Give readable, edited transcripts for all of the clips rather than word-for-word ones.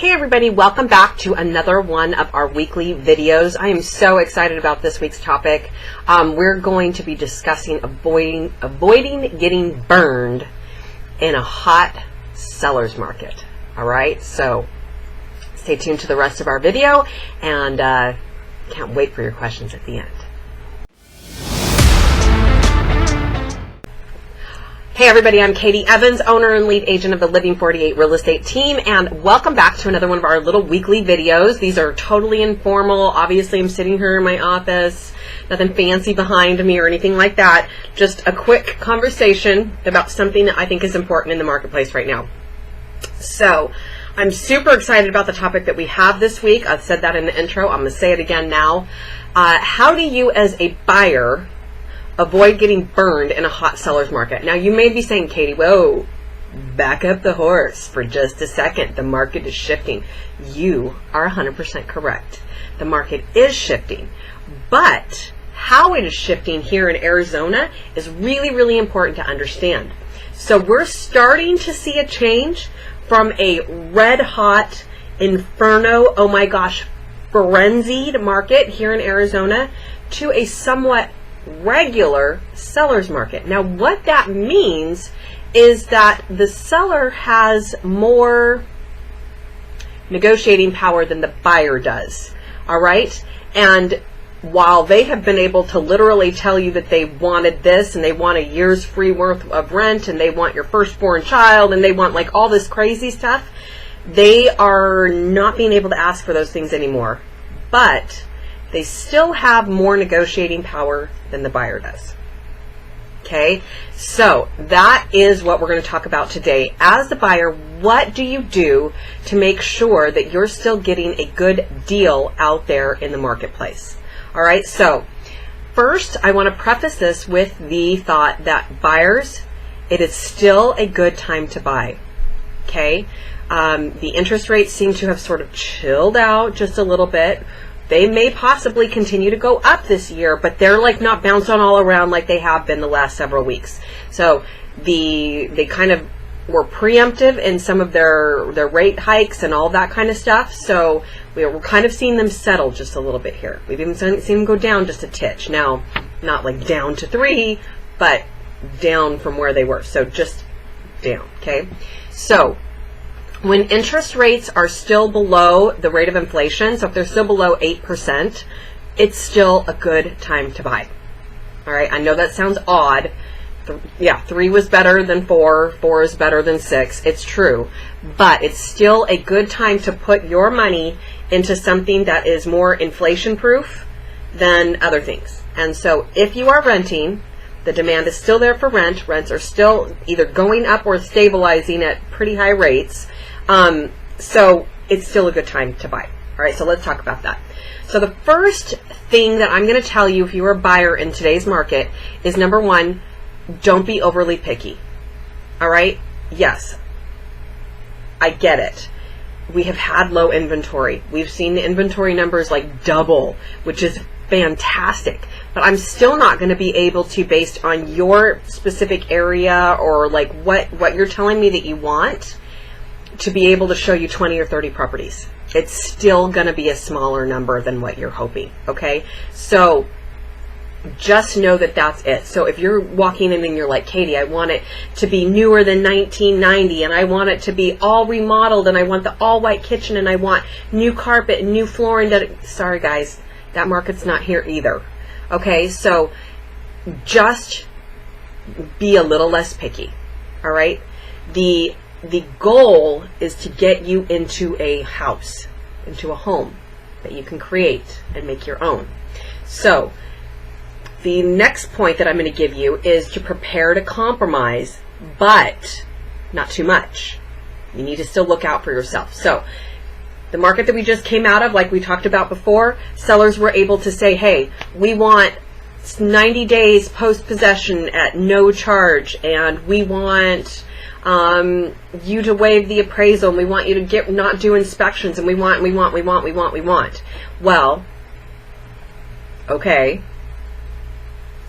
Hey everybody, welcome back to another one of our weekly videos. I am so excited about this week's topic. We're going to be discussing avoiding getting burned in a hot seller's market. All right, so stay tuned to the rest of our video, and can't wait for your questions at the end. Hey everybody, I'm Katie Evans, owner and lead agent of the Living 48 real estate team, and welcome back to another one of our little weekly videos. These are totally informal. Obviously, I'm sitting here in my office, nothing fancy behind me or anything like that. Just a quick conversation about something that I think is important in the marketplace right now. So, I'm super excited about the topic that we have this week. I've said that in the intro. I'm going to say it again now. How do you, as a buyer, avoid getting burned in a hot seller's market? Now, you may be saying, Katie, whoa, back up the horse for just a second. The market is shifting. You are 100% correct. The market is shifting. But how it is shifting here in Arizona is really, really important to understand. So we're starting to see a change from a red-hot, inferno, oh my gosh, frenzied market here in Arizona to a somewhat regular seller's market. Now, what that means is that the seller has more negotiating power than the buyer does. All right? And while they have been able to literally tell you that they wanted this and they want a year's free worth of rent and they want your firstborn child and they want like all this crazy stuff, they are not being able to ask for those things anymore. But they still have more negotiating power than the buyer does. Okay, so that is what we're going to talk about today. As the buyer, what do you do to make sure that you're still getting a good deal out there in the marketplace? All right, so first I want to preface this with the thought that buyers, it is still a good time to buy. Okay, the interest rates seem to have sort of chilled out just a little bit. They may possibly continue to go up this year, but they're like not bouncing all around like they have been the last several weeks. So they kind of were preemptive in some of their rate hikes and all that kind of stuff. So we're kind of seeing them settle just a little bit here. We've even seen them go down just a titch. Now, not like down to 3, but down from where they were. So just down, okay? So when interest rates are still below the rate of inflation, so if they're still below 8%, it's still a good time to buy. All right, I know that sounds odd. Yeah, 3 was better than 4, 4 is better than 6. It's true, but it's still a good time to put your money into something that is more inflation-proof than other things. And so if you are renting, the demand is still there for rent. Rents are still either going up or stabilizing at pretty high rates. So it's still a good time to buy. All right, so let's talk about that. So the first thing that I'm going to tell you if you're a buyer in today's market is, number one, don't be overly picky. All right? Yes, I get it. We have had low inventory. We've seen the inventory numbers like double, which is fantastic. But I'm still not going to be able to, based on your specific area or like what you're telling me that you want, to be able to show you 20 or 30 properties. It's still going to be a smaller number than what you're hoping, okay? So just know that that's it. So if you're walking in and you're like, Katie, I want it to be newer than 1990, and I want it to be all remodeled, and I want the all-white kitchen, and I want new carpet and new flooring. Sorry, guys, that market's not here either, okay? So just be a little less picky, all right? The goal is to get you into a house, into a home that you can create and make your own. So the next point that I'm going to give you is to prepare to compromise, but not too much. You need to still look out for yourself. So the market that we just came out of, like we talked about before, sellers were able to say, hey, we want 90 days post-possession at no charge, and we want you to waive the appraisal, and we want you to not do inspections, and we want. Well, okay.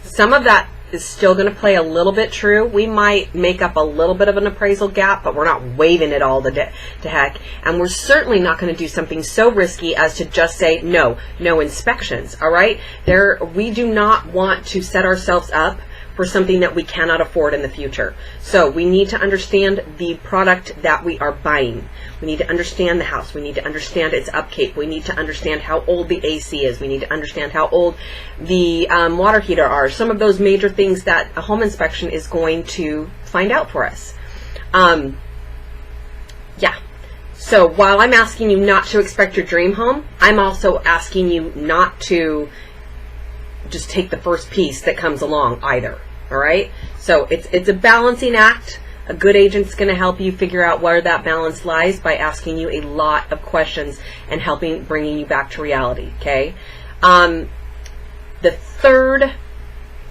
Some of that is still going to play a little bit true. We might make up a little bit of an appraisal gap, but we're not waiving it all to heck. And we're certainly not going to do something so risky as to just say no inspections. All right, we do not want to set ourselves up for something that we cannot afford in the future. So we need to understand the product that we are buying. We need to understand the house. We need to understand its upkeep. We need to understand how old the AC is. We need to understand how old the water heater are. Some of those major things that a home inspection is going to find out for us. Yeah. So while I'm asking you not to expect your dream home, I'm also asking you not to just take the first piece that comes along either. All right, so it's a balancing act. A good agent's going to help you figure out where that balance lies by asking you a lot of questions and bringing you back to reality. Okay, the third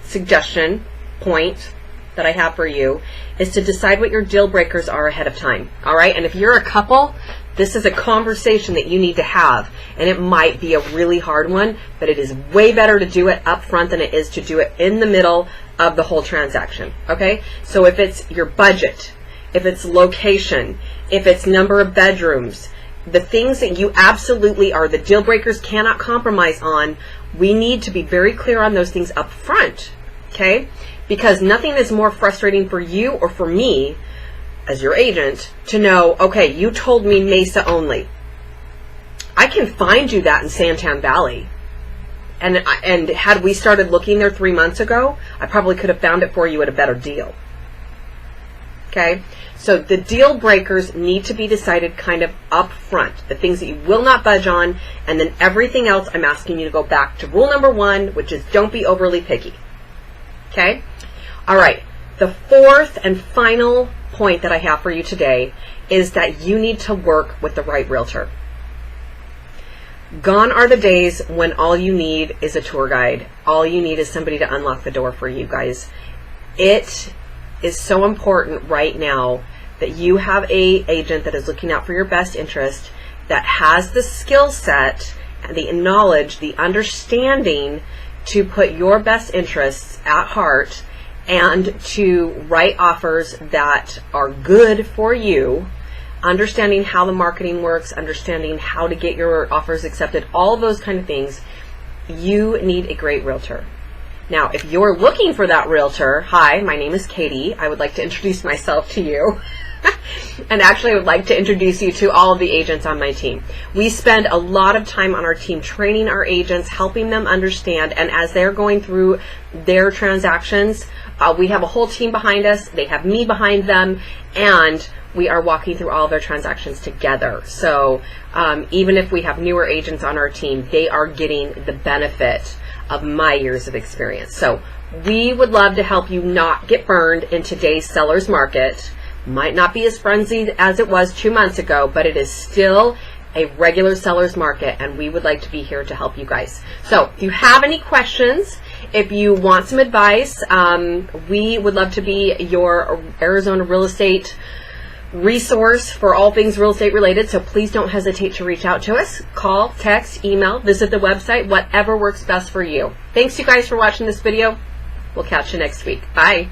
suggestion point that I have for you is to decide what your deal breakers are ahead of time. All right, and if you're a couple, this is a conversation that you need to have, and it might be a really hard one, but it is way better to do it up front than it is to do it in the middle of the whole transaction. Okay, so if it's your budget, if it's location, if it's number of bedrooms, the things that you absolutely are the deal breakers, cannot compromise on, we need to be very clear on those things up front. Okay, because nothing is more frustrating for you or for me as your agent to know, okay, you told me Mesa only. I can find you that in Santan Valley. And had we started looking there 3 months ago, I probably could have found it for you at a better deal. Okay? So the deal breakers need to be decided kind of up front. The things that you will not budge on, and then everything else, I'm asking you to go back to rule number 1, which is don't be overly picky. Okay? All right. The fourth and final point that I have for you today is that you need to work with the right realtor. Gone are the days when all you need is a tour guide. All you need is somebody to unlock the door for you guys. It is so important right now that you have an agent that is looking out for your best interest, that has the skill set, the knowledge, the understanding to put your best interests at heart and to write offers that are good for you, understanding how the marketing works, understanding how to get your offers accepted, all of those kind of things. You need a great realtor. Now, if you're looking for that realtor, hi, my name is Katie. I would like to introduce myself to you. And actually, I would like to introduce you to all of the agents on my team. We spend a lot of time on our team training our agents, helping them understand, and as they're going through their transactions, we have a whole team behind us. They have me behind them, and we are walking through all of their transactions together. So even if we have newer agents on our team, they are getting the benefit of my years of experience. So we would love to help you not get burned in today's seller's market. Might not be as frenzied as it was 2 months ago, but it is still a regular seller's market, and we would like to be here to help you guys. So if you have any questions, if you want some advice, we would love to be your Arizona real estate resource for all things real estate related. So please don't hesitate to reach out to us. Call, text, email, visit the website, whatever works best for you. Thanks you guys for watching this video. We'll catch you next week. Bye.